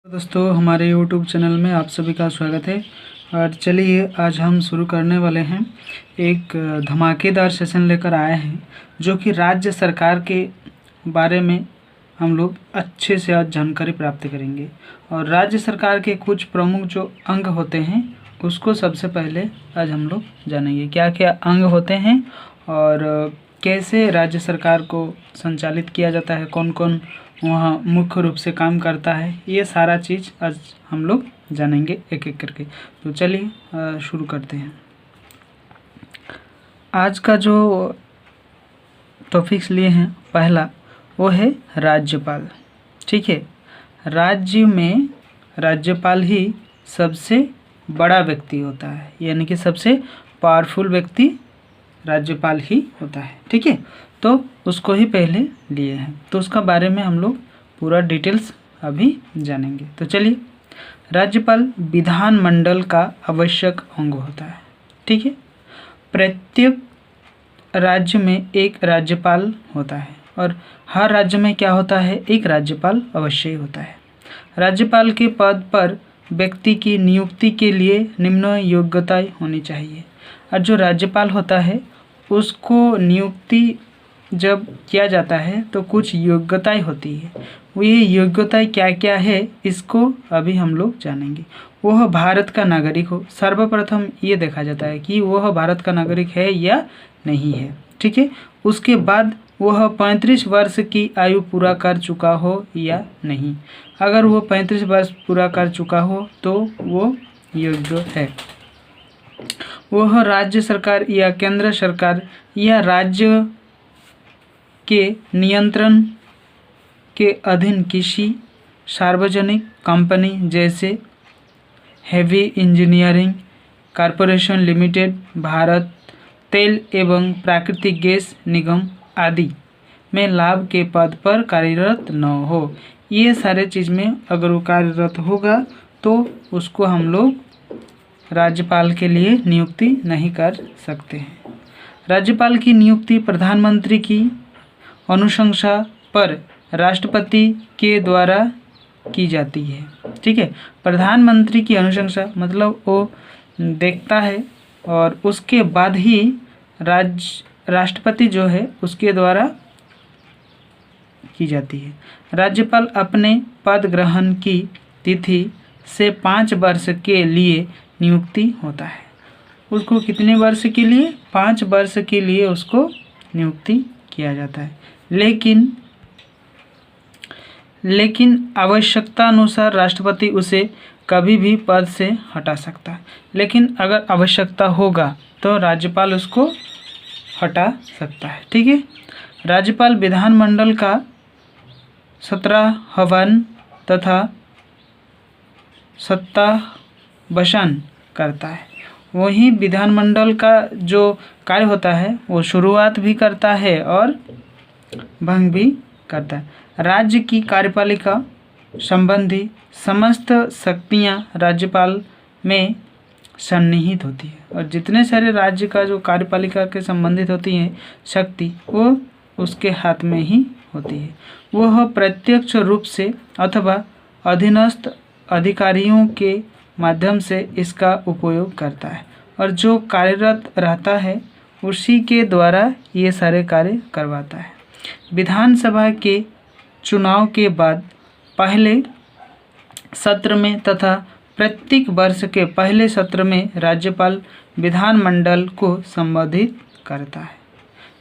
दोस्तों, हमारे YouTube channel में आप सभी का स्वागत है। और चलिए आज हम शुरू करने वाले हैं। एक धमाकेदार सेशन लेकर आए हैं जो कि राज्य सरकार के बारे में हम लोग अच्छे से आज जानकारी प्राप्त करेंगे। और राज्य सरकार के कुछ प्रमुख जो अंग होते हैं उसको सबसे पहले आज हम लोग जानेंगे, क्या क्या अंग होते हैं और कैसे राज्य सरकार को संचालित किया जाता है, कौन कौन वहाँ मुख्य रूप से काम करता है। ये सारा चीज़ आज हम लोग जानेंगे एक एक करके। तो चलिए शुरू करते हैं। आज का जो टॉपिक्स लिए हैं, पहला वो है राज्यपाल। ठीक है, राज्य में राज्यपाल ही सबसे बड़ा व्यक्ति होता है, यानी कि सबसे पावरफुल व्यक्ति राज्यपाल ही होता है। ठीक है, तो उसको ही पहले लिए हैं, तो उसका बारे में हम लोग पूरा डिटेल्स अभी जानेंगे। तो चलिए, राज्यपाल विधानमंडल का आवश्यक अंग होता है। ठीक है, प्रत्येक राज्य में एक राज्यपाल होता है और हर राज्य में क्या होता है, एक राज्यपाल अवश्य ही होता है। राज्यपाल के पद पर व्यक्ति की नियुक्ति के लिए निम्न योग्यताएं होनी चाहिए। और जो राज्यपाल होता है उसको नियुक्ति जब किया जाता है तो कुछ योग्यताएं होती है। वो ये योग्यताएं क्या क्या है इसको अभी हम लोग जानेंगे। वह भारत का नागरिक हो, सर्वप्रथम ये देखा जाता है कि वह भारत का नागरिक है या नहीं है। ठीक है, उसके बाद वह 35 वर्ष की आयु पूरा कर चुका हो या नहीं। अगर वो 35 वर्ष पूरा कर चुका हो तो वो योग्य है। वह राज्य सरकार या केंद्र सरकार या राज्य के नियंत्रण के अधीन किसी सार्वजनिक कंपनी जैसे heavy engineering corporation limited, Bharat तेल एवं प्राकृतिक गैस निगम आदि में लाभ के पद पर कार्यरत न हो। ये सारे चीज़ में अगर वो कार्यरत होगा तो उसको हम लोग राज्यपाल के लिए नियुक्ति नहीं कर सकते हैं। राज्यपाल की नियुक्ति प्रधानमंत्री की अनुशंसा पर राष्ट्रपति के द्वारा की जाती है। ठीक है, प्रधानमंत्री की अनुशंसा मतलब वो देखता है और उसके बाद ही राष्ट्रपति जो है उसके द्वारा की जाती है। राज्यपाल अपने पद ग्रहण की तिथि से 5 वर्ष के लिए नियुक्ति होता है। उसको कितने वर्ष के लिए? 5 वर्ष के लिए उसको नियुक्ति किया जाता है। लेकिन आवश्यकता अनुसार राष्ट्रपति उसे कभी भी पद से हटा सकता है। लेकिन अगर आवश्यकता होगा तो राज्यपाल उसको हटा सकता है। ठीक है, राज्यपाल विधानमंडल का सत्ताहवान तथा सत्तावसान करता है। वहीं विधानमंडल का जो कार्य होता है वो शुरुआत भी करता है और भंग भी करता है। राज्य की कार्यपालिका संबंधी समस्त शक्तियां राज्यपाल में सन्निहित होती है। और जितने सारे राज्य का जो कार्यपालिका के संबंधित होती हैं शक्ति, वो उसके हाथ में ही होती है। वह प्रत्यक्ष रूप से अथवा अधीनस्थ अधिकारियों के माध्यम से इसका उपयोग करता है और जो कार्यरत रहता है उसी के द्वारा ये सारे कार्य करवाता है। विधानसभा के चुनाव के बाद पहले सत्र में तथा प्रत्येक वर्ष के पहले सत्र में राज्यपाल विधानमंडल को संबोधित करता है।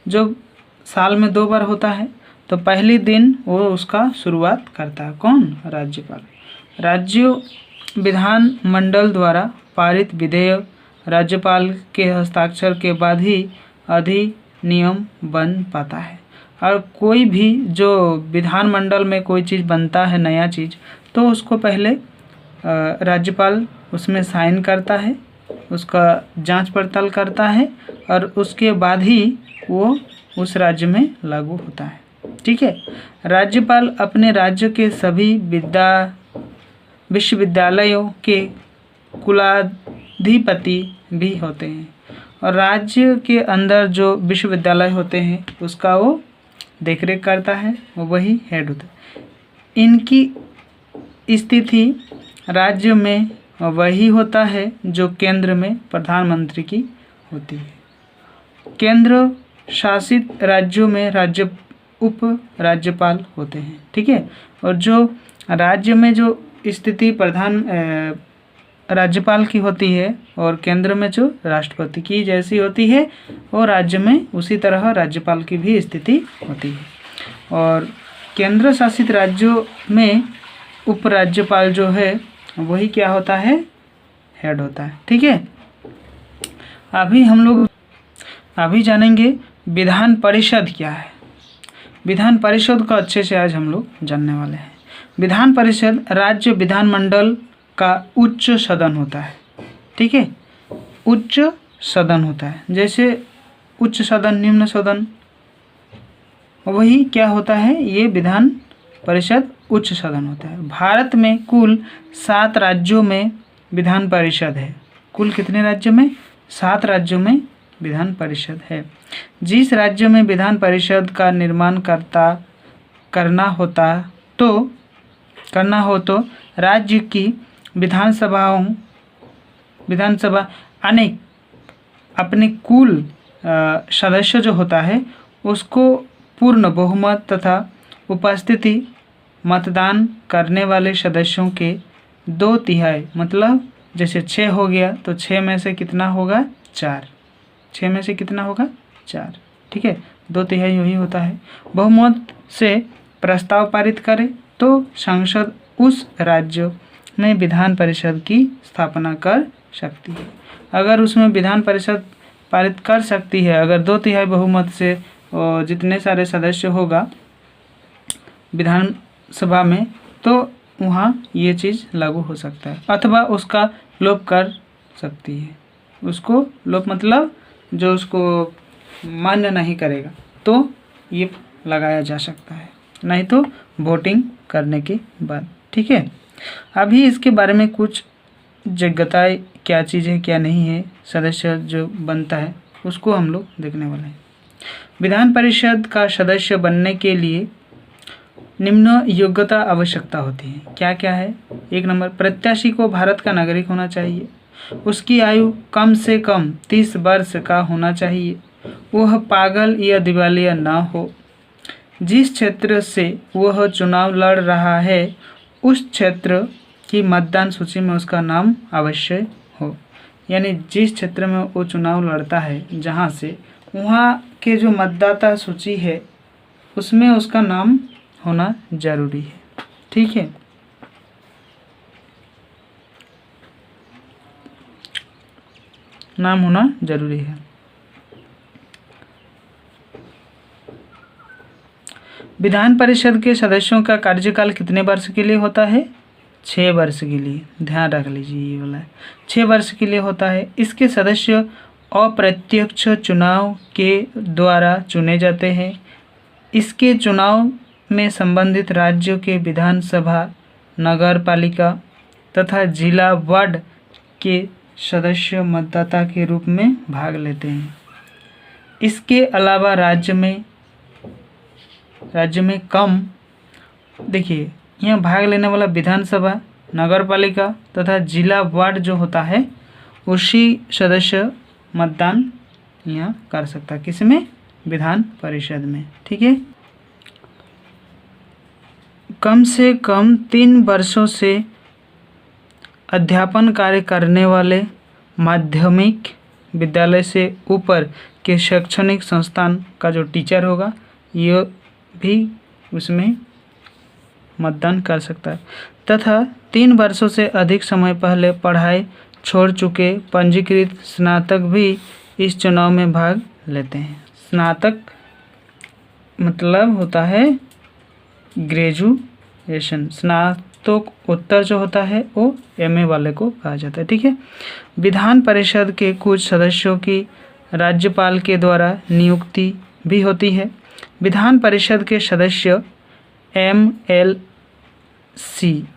जो साल में 2 बार होता है तो पहले दिन वो उसका शुरुआत करता है। कौन? राज्यपाल। राज्य विधानमंडल द्वारा पारित विधेयक राज्यपाल के हस्ताक्षर के बाद ही अधिनियम बन पाता है। और कोई भी जो विधानमंडल में कोई चीज़ बनता है, नया चीज़, तो उसको पहले राज्यपाल उसमें साइन करता है, उसका जांच पड़ताल करता है और उसके बाद ही वो उस राज्य में लागू होता है। ठीक है, राज्यपाल अपने राज्य के सभी विश्वविद्यालयों के कुलाधिपति भी होते हैं और राज्य के अंदर जो विश्वविद्यालय होते हैं उसका वो देखरेख करता है, वो वही हेड होता है। इनकी स्थिति राज्य में वही होता है जो केंद्र में प्रधानमंत्री की होती है। केंद्र शासित राज्यों में उप राज्यपाल होते हैं, ठीक है। और जो राज्य में जो स्थिति राज्यपाल की होती है और केंद्र में जो राष्ट्रपति की जैसी होती है, और राज्य में उसी तरह राज्यपाल की भी स्थिति होती है। और केंद्र शासित राज्यों में उपराज्यपाल जो है वही क्या होता है, हेड होता है, ठीक है। अभी हम लोग जानेंगे विधान परिषद क्या है। विधान परिषद को अच्छे से आज हम लोग जानने वाले हैं। विधान परिषद राज्य विधानमंडल का उच्च सदन होता है, ठीक है। उच्च सदन होता है, जैसे उच्च सदन निम्न सदन, वही क्या होता है, ये विधान परिषद उच्च सदन होता है। भारत में कुल 7 राज्यों में विधान परिषद है। कुल कितने राज्यों में? 7 राज्यों में विधान परिषद है। जिस राज्य में विधान परिषद का निर्माण करना हो तो राज्य की विधानसभा अनेक अपने कुल सदस्य जो होता है उसको पूर्ण बहुमत तथा उपस्थिति मतदान करने वाले सदस्यों के 2/3, मतलब जैसे 6 हो गया तो 6 में से कितना होगा, 4। 6 में से कितना होगा, 4, ठीक है। 2/3 यही होता है। बहुमत से प्रस्ताव पारित करे तो संसद उस राज्य में विधान परिषद की स्थापना कर सकती है। अगर उसमें विधान परिषद पारित कर सकती है, अगर 2/3 बहुमत से जितने सारे सदस्य होगा विधानसभा में, तो वहाँ ये चीज़ लागू हो सकता है, अथवा उसका लोप कर सकती है। उसको लोप मतलब जो उसको मान्य नहीं करेगा तो ये लगाया जा सकता है, नहीं तो वोटिंग करने के बाद, ठीक है। अभी इसके बारे में कुछ योग्यताएं क्या चीज़ है क्या नहीं है, सदस्य जो बनता है उसको हम लोग देखने वाले हैं। विधान परिषद का सदस्य बनने के लिए निम्न योग्यता आवश्यकता होती है। क्या क्या है? 1 नंबर, प्रत्याशी को भारत का नागरिक होना चाहिए। उसकी आयु कम से कम 30 वर्ष का होना चाहिए। वह पागल या दिवालिया ना हो। जिस क्षेत्र से वह चुनाव लड़ रहा है उस क्षेत्र की मतदान सूची में उसका नाम अवश्य हो। यानी जिस क्षेत्र में वो चुनाव लड़ता है, जहाँ से, वहाँ के जो मतदाता सूची है उसमें उसका नाम होना जरूरी है, ठीक है। नाम होना जरूरी है। विधान परिषद के सदस्यों का कार्यकाल कितने वर्ष के लिए होता है? 6 वर्ष के लिए। ध्यान रख लीजिए, ये वाला 6 वर्ष के लिए होता है। इसके सदस्य अप्रत्यक्ष चुनाव के द्वारा चुने जाते हैं। इसके चुनाव में संबंधित राज्यों के विधानसभा, नगर पालिका तथा जिला वार्ड के सदस्य मतदाता के रूप में भाग लेते हैं। इसके अलावा राज्य में कम, देखिए यहाँ भाग लेने वाला विधानसभा, नगर पालिका तथा जिला वार्ड जो होता है उसी सदस्य मतदान यहाँ कर सकता है। किसमें? विधान परिषद में, ठीक है। कम से कम 3 वर्षों से अध्यापन कार्य करने वाले माध्यमिक विद्यालय से ऊपर के शैक्षणिक संस्थान का जो टीचर होगा ये भी उसमें मतदान कर सकता है। तथा 3 वर्षों से अधिक समय पहले पढ़ाई छोड़ चुके पंजीकृत स्नातक भी इस चुनाव में भाग लेते हैं। स्नातक मतलब होता है ग्रेजुएशन, स्नातकोत्तर जो होता है वो MA वाले को कहा जाता है, ठीक है। विधान परिषद के कुछ सदस्यों की राज्यपाल के द्वारा नियुक्ति भी होती है। विधान परिषद के सदस्य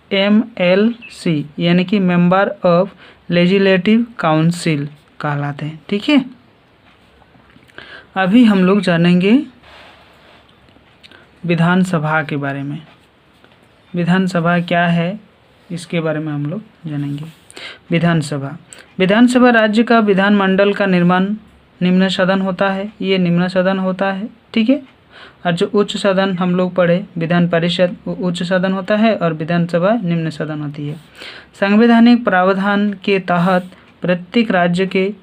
MLC यानी कि मेंबर ऑफ लेजिस्लेटिव काउंसिल कहलाते हैं, ठीक है। अभी हम लोग जानेंगे विधानसभा के बारे में। विधानसभा क्या है इसके बारे में हम लोग जानेंगे। विधानसभा, विधानसभा राज्य का विधानमंडल का निर्माण निम्न सदन होता है, ये निम्न सदन होता है, ठीक है। और जो उच्च सदन हम लोग पढ़े विधान परिषद, वो उच्च सदन होता है और विधानसभा निम्न सदन होती है। संवैधानिक प्रावधान के तहत प्रत्येक राज्य के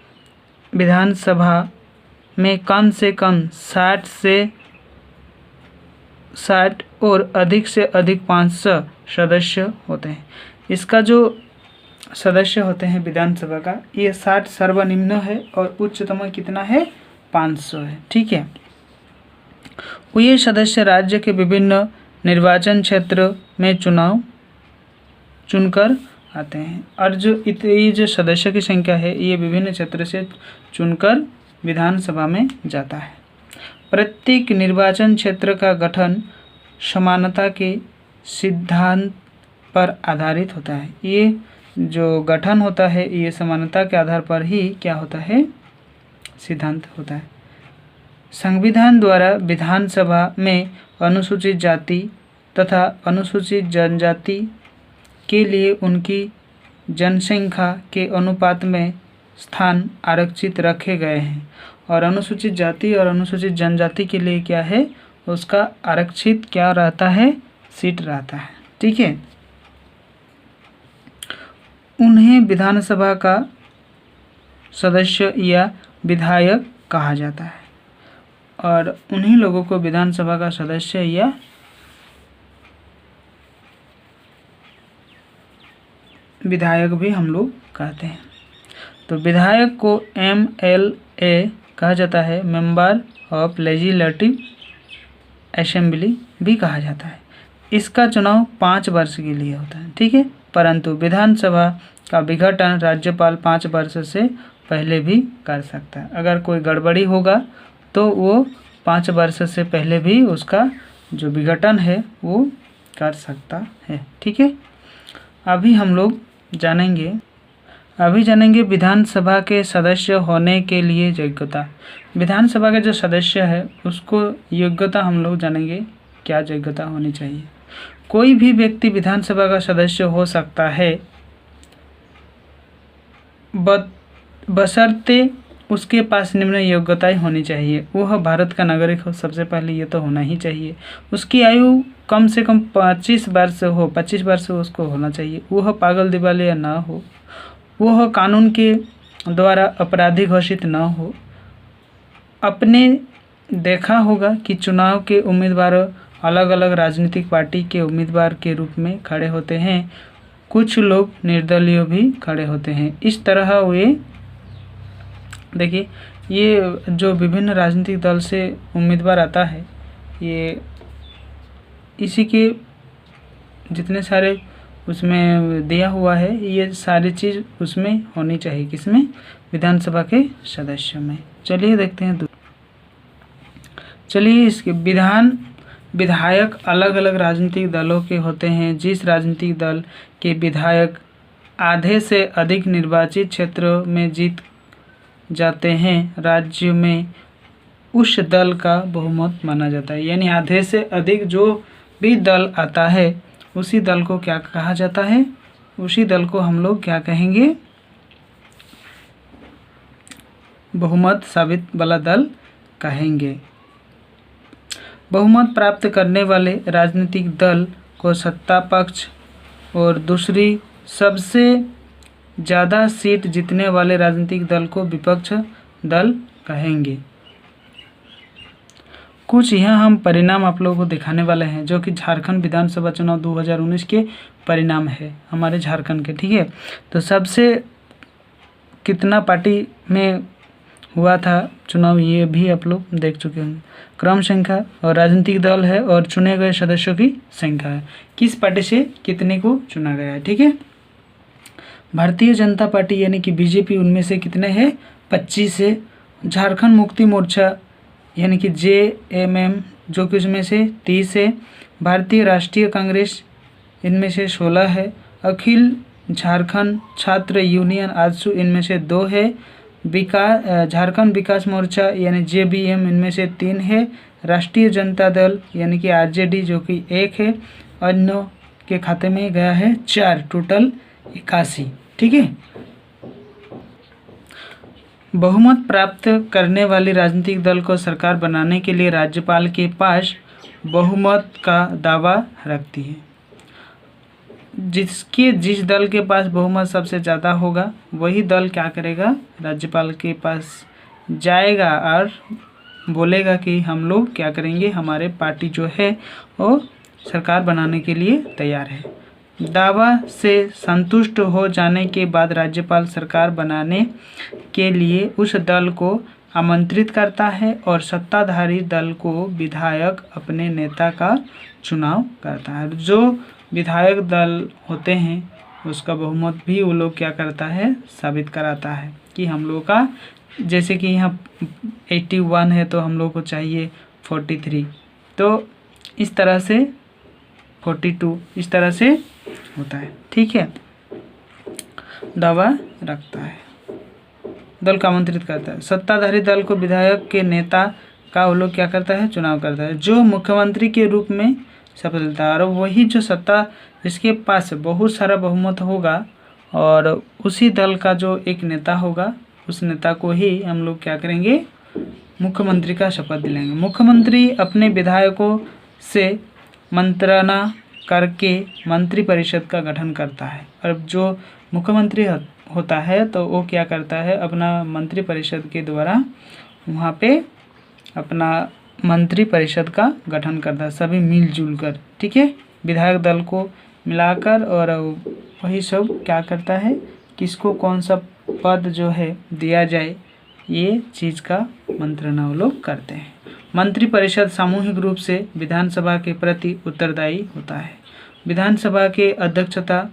विधानसभा में कम से कम 60 और अधिक से अधिक 500 सदस्य होते हैं। इसका जो सदस्य होते हैं विधानसभा का, ये 60 सर्वनिम्न है और उच्चतम कितना है, 500 है, ठीक है। ये सदस्य राज्य के विभिन्न निर्वाचन क्षेत्र में चुनाव चुनकर आते हैं। और ये जो सदस्य की संख्या है, ये विभिन्न क्षेत्र से चुनकर विधानसभा में जाता है। प्रत्येक निर्वाचन क्षेत्र का गठन समानता के सिद्धांत पर आधारित होता है। ये जो गठन होता है, ये समानता के आधार पर ही क्या होता है, सिद्धांत होता है। संविधान द्वारा विधानसभा में अनुसूचित जाति तथा अनुसूचित जनजाति के लिए उनकी जनसंख्या के अनुपात में स्थान आरक्षित रखे गए हैं। और अनुसूचित जाति और अनुसूचित जनजाति के लिए क्या है, उसका आरक्षित क्या रहता है, सीट रहता है, ठीक है। उन्हें विधानसभा का सदस्य या विधायक कहा जाता है। और उन्हीं लोगों को विधानसभा का सदस्य या विधायक भी हम लोग कहते हैं। तो विधायक को MLA कहा जाता है, मेंबर ऑफ लेजिस्लेटिव असेंबली भी कहा जाता है। इसका चुनाव 5 वर्ष के लिए होता है, ठीक है। परंतु विधानसभा का विघटन राज्यपाल 5 वर्ष से पहले भी कर सकता है। अगर कोई गड़बड़ी होगा तो वो 5 वर्ष से पहले भी उसका जो विघटन है वो कर सकता है, ठीक है। अभी हम लोग जानेंगे विधानसभा के सदस्य होने के लिए योग्यता। विधानसभा के जो सदस्य है उसको योग्यता हम लोग जानेंगे, क्या योग्यता होनी चाहिए। कोई भी व्यक्ति विधानसभा का सदस्य हो सकता है बशर्ते उसके पास निम्न योग्यताएं होनी चाहिए। वह भारत का नागरिक हो, सबसे पहले ये तो होना ही चाहिए। उसकी आयु कम से कम 25 वर्ष हो, 25 वर्ष उसको होना चाहिए। वह पागल दिवालिया ना हो, वह कानून के द्वारा अपराधी घोषित ना हो। आपने देखा होगा कि चुनाव के उम्मीदवार अलग अलग राजनीतिक पार्टी के उम्मीदवार के रूप में खड़े होते हैं, कुछ लोग निर्दलीय भी खड़े होते हैं। इस तरह वे देखिए, ये जो विभिन्न राजनीतिक दल से उम्मीदवार आता है, ये इसी के जितने सारे उसमें दिया हुआ है, ये सारी चीज़ उसमें होनी चाहिए, किसमें, विधानसभा के सदस्य में। चलिए देखते हैं। चलिए, इसके विधायक अलग अलग राजनीतिक दलों के होते हैं। जिस राजनीतिक दल के विधायक आधे से अधिक निर्वाचित क्षेत्रों में जीत जाते हैं, राज्य में उस दल का बहुमत माना जाता है। यानी आधे से अधिक जो भी दल आता है उसी दल को क्या कहा जाता है, उसी दल को हम लोग क्या कहेंगे, बहुमत साबित वाला दल कहेंगे। बहुमत प्राप्त करने वाले राजनीतिक दल को सत्ता पक्ष और दूसरी सबसे ज़्यादा सीट जीतने वाले राजनीतिक दल को विपक्ष दल कहेंगे। कुछ यहाँ हम परिणाम आप लोगों को दिखाने वाले हैं, जो कि झारखंड विधानसभा चुनाव 2019 के परिणाम है हमारे झारखंड के, ठीक है। तो सबसे कितना पार्टी में हुआ था चुनाव, ये भी आप लोग देख चुके हैं। क्रम संख्या और राजनीतिक दल है और चुने गए सदस्यों की संख्या है, किस पार्टी से कितने को चुना गया है, ठीक है। भारतीय जनता पार्टी यानी कि बीजेपी, उनमें से कितने हैं, 25 है। झारखंड मुक्ति मोर्चा यानी कि JMM, जो कि उसमें से 30 है। भारतीय राष्ट्रीय कांग्रेस, इनमें से 16 है। अखिल झारखंड छात्र यूनियन आजसू, इनमें से 2 है। झारखंड विकास मोर्चा यानी JVM, इनमें से 3 है। राष्ट्रीय जनता दल यानी कि RJD, जो कि 1 है। अन्य के खाते में गया है 4, टोटल 81। ठीक है। बहुमत प्राप्त करने वाली राजनीतिक दल को सरकार बनाने के लिए राज्यपाल के पास बहुमत का दावा रखती है। जिस दल के पास बहुमत सबसे ज़्यादा होगा वही दल क्या करेगा, राज्यपाल के पास जाएगा और बोलेगा कि हम लोग क्या करेंगे, हमारे पार्टी जो है वो सरकार बनाने के लिए तैयार है। दावा से संतुष्ट हो जाने के बाद राज्यपाल सरकार बनाने के लिए उस दल को आमंत्रित करता है और सत्ताधारी दल को विधायक अपने नेता का चुनाव करता है। जो विधायक दल होते हैं उसका बहुमत भी वो लोग क्या करता है, साबित कराता है कि हम लोग का, जैसे कि यहाँ 81 है तो हम लोग को चाहिए 43, तो इस तरह से 42, इस तरह से होता है। ठीक है। दावा रखता है, दल को आमंत्रित करता है। सत्ताधारी दल को विधायक के नेता का वो लोग क्या करता है, चुनाव करता है, जो मुख्यमंत्री के रूप में शपथ लेता है। और वही जो सत्ता जिसके पास बहुत सारा बहुमत होगा और उसी दल का जो एक नेता होगा, उस नेता को ही हम लोग क्या करेंगे, मुख्यमंत्री का शपथ दिलाएंगे। मुख्यमंत्री अपने विधायकों से मंत्रणा करके मंत्रिपरिषद का गठन करता है। और जो मुख्यमंत्री होता है तो वो क्या करता है, अपना मंत्रिपरिषद के द्वारा वहाँ पे अपना मंत्रिपरिषद का गठन करता है, सभी मिलजुल कर। ठीक है। विधायक दल को मिलाकर और वही सब क्या करता है, किसको कौन सा पद जो है दिया जाए, ये चीज़ का मंत्रणा वो लोग करते हैं। मंत्रिपरिषद सामूहिक रूप से विधानसभा के प्रति उत्तरदायी होता है। विधानसभा के अध्यक्षता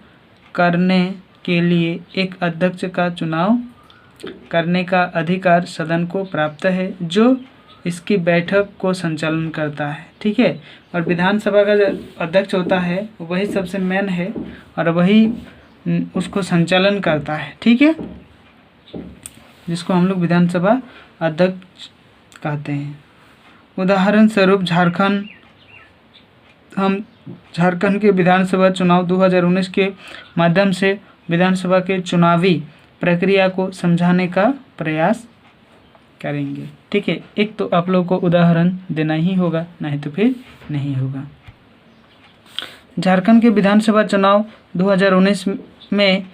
करने के लिए एक अध्यक्ष का चुनाव करने का अधिकार सदन को प्राप्त है, जो इसकी बैठक को संचालन करता है। ठीक है। और विधानसभा का जो अध्यक्ष होता है वही सबसे मेन है और वही उसको संचालन करता है। ठीक है, जिसको हम लोग विधानसभा अध्यक्ष कहते हैं। उदाहरण स्वरूप झारखंड के विधानसभा चुनाव 2019 के माध्यम से विधानसभा के चुनावी प्रक्रिया को समझाने का प्रयास करेंगे। ठीक है। एक तो आप लोगों को उदाहरण देना ही होगा, नहीं तो फिर नहीं होगा। झारखंड के विधानसभा चुनाव 2019 में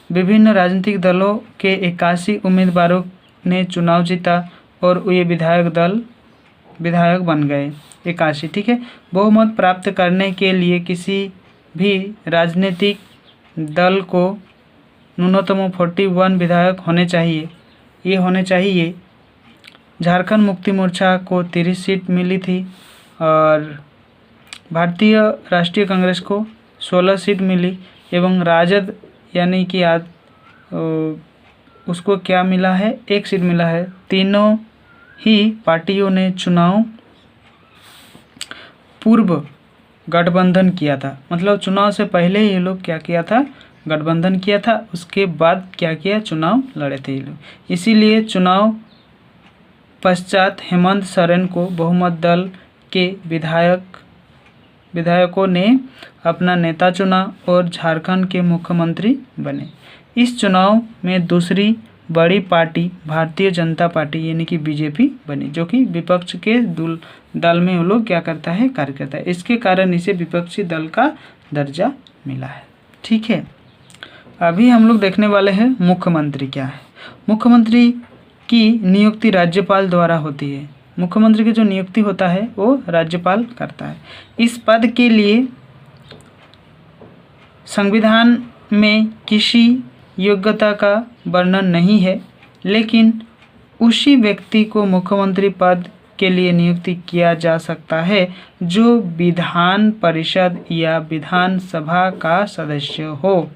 विभिन्न राजनीतिक दलों के 81 उम्मीदवारों ने चुनाव जीता और ये विधायक बन गए 81। ठीक है। बहुमत प्राप्त करने के लिए किसी भी राजनीतिक दल को न्यूनतम 41 विधायक होने चाहिए। झारखंड मुक्ति मोर्चा को 30 सीट मिली थी और भारतीय राष्ट्रीय कांग्रेस को 16 सीट मिली एवं राजद यानी कि उसको क्या मिला है, 1 सीट मिला है। तीनों ही पार्टियों ने चुनाव पूर्व गठबंधन किया था, मतलब चुनाव से पहले ये लोग क्या किया था, गठबंधन किया था, उसके बाद क्या किया, चुनाव लड़े थे ये लोग। इसीलिए चुनाव पश्चात हेमंत सोरेन को बहुमत दल के विधायकों ने अपना नेता चुना और झारखंड के मुख्यमंत्री बने। इस चुनाव में दूसरी बड़ी पार्टी भारतीय जनता पार्टी यानी कि बीजेपी बनी, जो कि विपक्ष के दल में वो लोग क्या करता है, कार्य करता है। इसके कारण इसे विपक्षी दल का दर्जा मिला है। ठीक है। अभी हम लोग देखने वाले हैं मुख्यमंत्री क्या है। मुख्यमंत्री की नियुक्ति राज्यपाल द्वारा होती है। मुख्यमंत्री की जो नियुक्ति होता है वो राज्यपाल करता है। इस पद के लिए संविधान में किसी योग्यता का वर्णन नहीं है, लेकिन उसी व्यक्ति को मुख्यमंत्री पद के लिए नियुक्ति किया जा सकता है जो विधान परिषद या विधानसभा का सदस्य हो।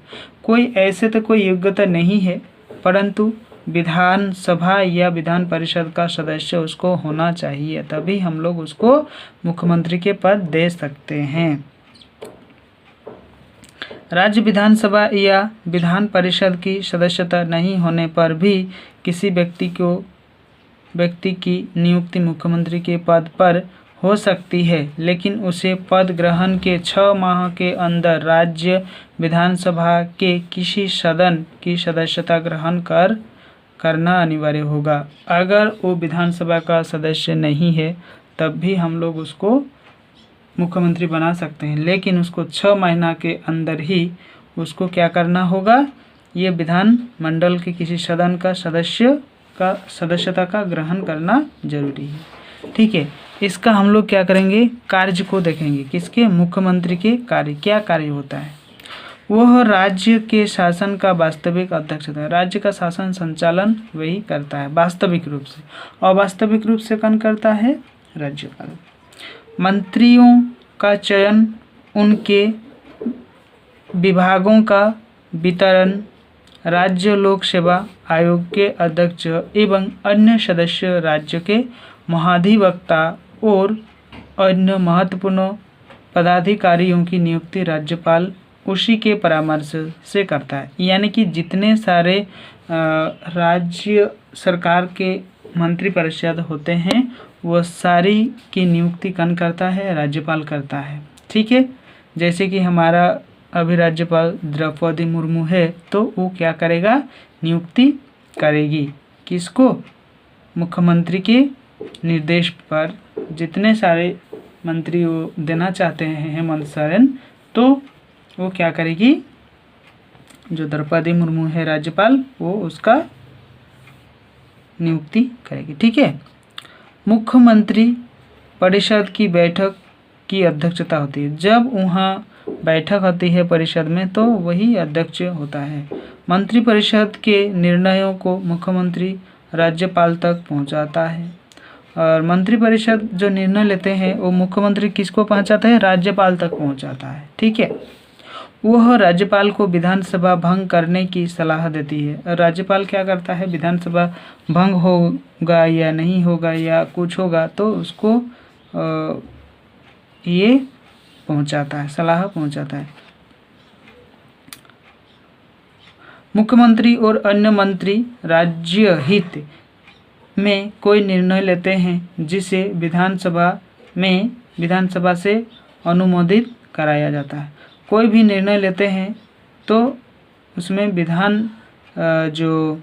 कोई ऐसे तो कोई योग्यता नहीं है, परंतु विधानसभा या विधान परिषद का सदस्य उसको होना चाहिए, तभी हम लोग उसको मुख्यमंत्री के पद दे सकते हैं। राज्य विधानसभा या विधान परिषद की सदस्यता नहीं होने पर भी किसी व्यक्ति की नियुक्ति मुख्यमंत्री के पद पर हो सकती है, लेकिन उसे पद ग्रहण के 6 माह के अंदर राज्य विधानसभा के किसी सदन की सदस्यता ग्रहण करना अनिवार्य होगा। अगर वो विधानसभा का सदस्य नहीं है तब भी हम लोग उसको मुख्यमंत्री बना सकते हैं, लेकिन उसको 6 महीना के अंदर ही उसको क्या करना होगा, ये विधानमंडल के किसी सदन का सदस्यता का ग्रहण करना जरूरी है। ठीक है, इसका हम लोग क्या करेंगे, कार्य को देखेंगे। किसके, मुख्यमंत्री के कार्य, क्या कार्य होता है। वह राज्य के शासन का वास्तविक अध्यक्ष है। राज्य का शासन संचालन वही करता है वास्तविक रूप से, और वास्तविक रूप से कौन करता है, राज्यपाल। मंत्रियों का चयन, उनके विभागों का वितरण, राज्य लोक सेवा आयोग के अध्यक्ष एवं अन्य सदस्य, राज्य के महाधिवक्ता और अन्य महत्वपूर्ण पदाधिकारियों की नियुक्ति राज्यपाल उसी के परामर्श से करता है। यानी कि जितने सारे राज्य सरकार के मंत्रिपरिषद होते हैं वो सारी की नियुक्ति कौन करता है, राज्यपाल करता है। ठीक है, जैसे कि हमारा अभी राज्यपाल द्रौपदी मुर्मू है तो वो क्या करेगा, नियुक्ति करेगी। किसको, मुख्यमंत्री के निर्देश पर जितने सारे मंत्री वो देना चाहते हैं हेमंत सोरेन, तो वो क्या करेगी, जो द्रौपदी मुर्मू है राज्यपाल, वो उसका नियुक्ति करेगी। ठीक है, मुख्यमंत्री परिषद की बैठक की अध्यक्षता होती है। जब वहाँ बैठक होती है परिषद में तो वही अध्यक्ष होता है। मंत्रिपरिषद के निर्णयों को मुख्यमंत्री राज्यपाल तक पहुंचाता है, और मंत्रिपरिषद जो निर्णय लेते हैं वो मुख्यमंत्री किसको पहुंचाता है, राज्यपाल तक पहुंचाता है। ठीक है, वह राज्यपाल को विधानसभा भंग करने की सलाह देती है। राज्यपाल क्या करता है, विधानसभा भंग होगा या नहीं होगा या कुछ होगा तो उसको ये पहुंचाता है, सलाह पहुंचाता है। मुख्यमंत्री और अन्य मंत्री राज्य हित में कोई निर्णय लेते हैं जिसे विधानसभा से अनुमोदित कराया जाता है। कोई भी निर्णय लेते हैं तो उसमें जो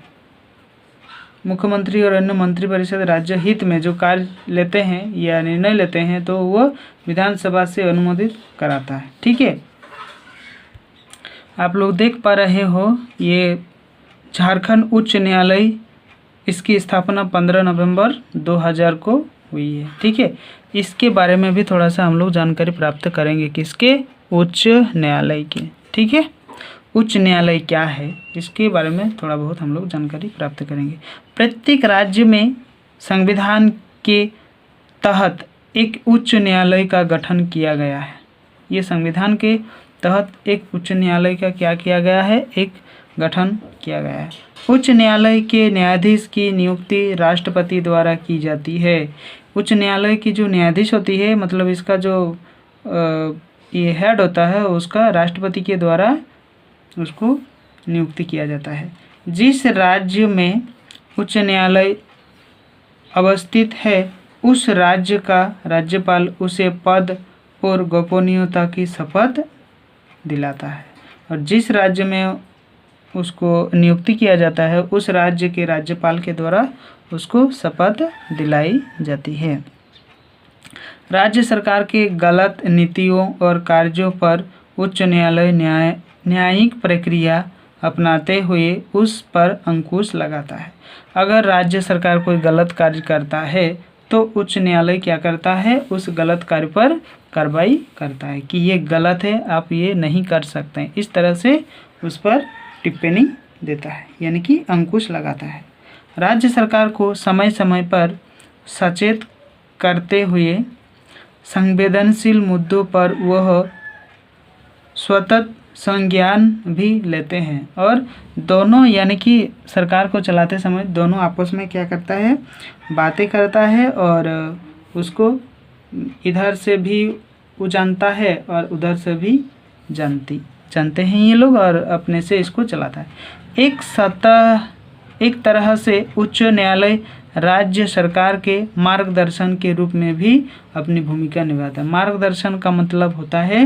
मुख्यमंत्री और अन्य मंत्रिपरिषद राज्य हित में जो कार्य लेते हैं या निर्णय लेते हैं तो वो विधानसभा से अनुमोदित कराता है। ठीक है, आप लोग देख पा रहे हो ये झारखंड उच्च न्यायालय, इसकी स्थापना 15 नवंबर 2000 को हुई है। ठीक है, इसके बारे में भी थोड़ा सा हम लोग जानकारी प्राप्त करेंगे। किसके, उच्च न्यायालय के। ठीक है, उच्च न्यायालय क्या है इसके बारे में थोड़ा बहुत हम लोग जानकारी प्राप्त करेंगे। प्रत्येक राज्य में संविधान के तहत एक उच्च न्यायालय का गठन किया गया है। ये संविधान के तहत एक उच्च न्यायालय का क्या किया गया है, एक गठन किया गया है। उच्च न्यायालय के न्यायाधीश की नियुक्ति राष्ट्रपति द्वारा की जाती है। उच्च न्यायालय की जो न्यायाधीश होती है, मतलब इसका जो ये हेड होता है उसका राष्ट्रपति के द्वारा उसको नियुक्ति किया जाता है। जिस राज्य में उच्च न्यायालय अवस्थित है उस राज्य का राज्यपाल उसे पद और गोपनीयता की शपथ दिलाता है, और जिस राज्य में उसको नियुक्ति किया जाता है उस राज्य के राज्यपाल के द्वारा उसको शपथ दिलाई जाती है। राज्य सरकार के गलत नीतियों और कार्यों पर उच्च न्यायालय न्यायिक प्रक्रिया अपनाते हुए उस पर अंकुश लगाता है। अगर राज्य सरकार कोई गलत कार्य करता है तो उच्च न्यायालय क्या करता है, उस गलत कार्य पर कार्रवाई करता है कि ये गलत है, आप ये नहीं कर सकते हैं। इस तरह से उस पर टिप्पणी देता है, यानी कि अंकुश लगाता है। राज्य सरकार को समय समय पर सचेत करते हुए संवेदनशील मुद्दों पर वह स्वतः संज्ञान भी लेते हैं, और दोनों यानी कि सरकार को चलाते समय दोनों आपस में क्या करता है, बातें करता है, और उसको इधर से भी वो जानता है और उधर से भी जानते हैं ये लोग, और अपने से इसको चलाता है। एक सतत एक तरह से उच्च न्यायालय राज्य सरकार के मार्गदर्शन के रूप में भी अपनी भूमिका निभाता है। मार्गदर्शन का मतलब होता है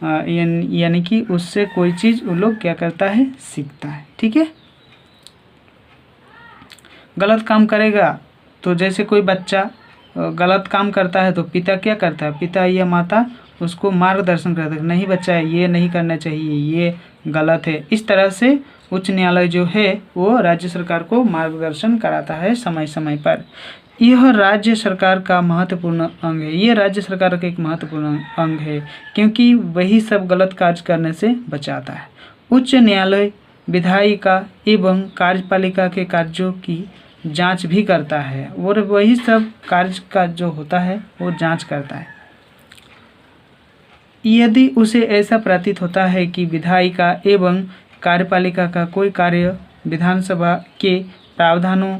यानी कि उससे कोई चीज़ वो लोग क्या करता है, सीखता है। ठीक है, गलत काम करेगा तो जैसे कोई बच्चा गलत काम करता है तो पिता क्या करता है, पिता या माता उसको मार्गदर्शन करता है, नहीं बच्चा ये नहीं करना चाहिए, ये गलत है। इस तरह से उच्च न्यायालय जो है वो राज्य सरकार को मार्गदर्शन कराता है समय समय पर। यह राज्य सरकार का महत्वपूर्ण अंग है, ये राज्य सरकार का एक महत्वपूर्ण अंग है क्योंकि वही सब गलत कार्य करने से बचाता है। उच्च न्यायालय विधायिका एवं कार्यपालिका के कार्यों की जांच भी करता है और वही सब कार्य का जो होता है वो जांच करता है। यदि उसे ऐसा प्रतीत होता है कि विधायिका एवं कार्यपालिका का कोई कार्य विधानसभा के प्रावधानों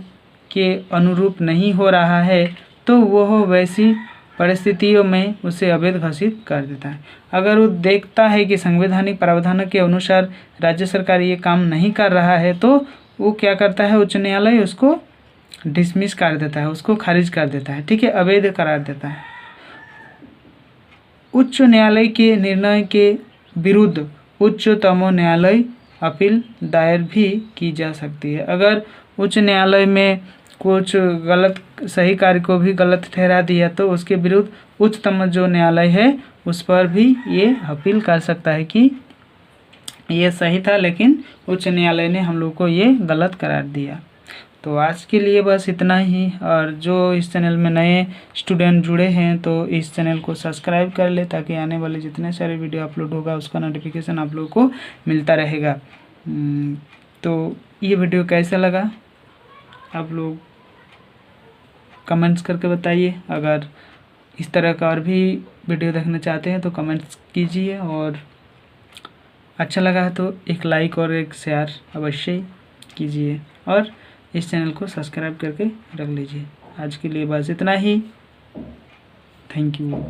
के अनुरूप नहीं हो रहा है तो वह वैसी परिस्थितियों में उसे अवैध घोषित कर देता है। अगर वो देखता है कि संवैधानिक प्रावधानों के अनुसार राज्य सरकार ये काम नहीं कर रहा है तो वो क्या करता है, उच्च न्यायालय उसको डिसमिस कर देता है, उसको खारिज कर देता है। ठीक है, अवैध करार देता है। उच्च न्यायालय के निर्णय के विरुद्ध उच्चतम न्यायालय अपील दायर भी की जा सकती है। अगर उच्च न्यायालय में कुछ गलत सही कार्य को भी गलत ठहरा दिया तो उसके विरुद्ध उच्चतम जो न्यायालय है उस पर भी ये अपील कर सकता है कि ये सही था लेकिन उच्च न्यायालय ने हम लोग को ये गलत करार दिया। तो आज के लिए बस इतना ही, और जो इस चैनल में नए स्टूडेंट जुड़े हैं तो इस चैनल को सब्सक्राइब कर ले ताकि आने वाले जितने सारे वीडियो अपलोड होगा उसका नोटिफिकेशन आप लोग को मिलता रहेगा। तो ये वीडियो कैसा लगा आप लोग कमेंट्स करके बताइए। अगर इस तरह का और भी वीडियो देखना चाहते हैं तो कमेंट्स कीजिए, और अच्छा लगा है तो एक लाइक और एक शेयर अवश्य कीजिए, और इस चैनल को सब्सक्राइब करके रख लीजिए। आज के लिए बस इतना ही। Thank you.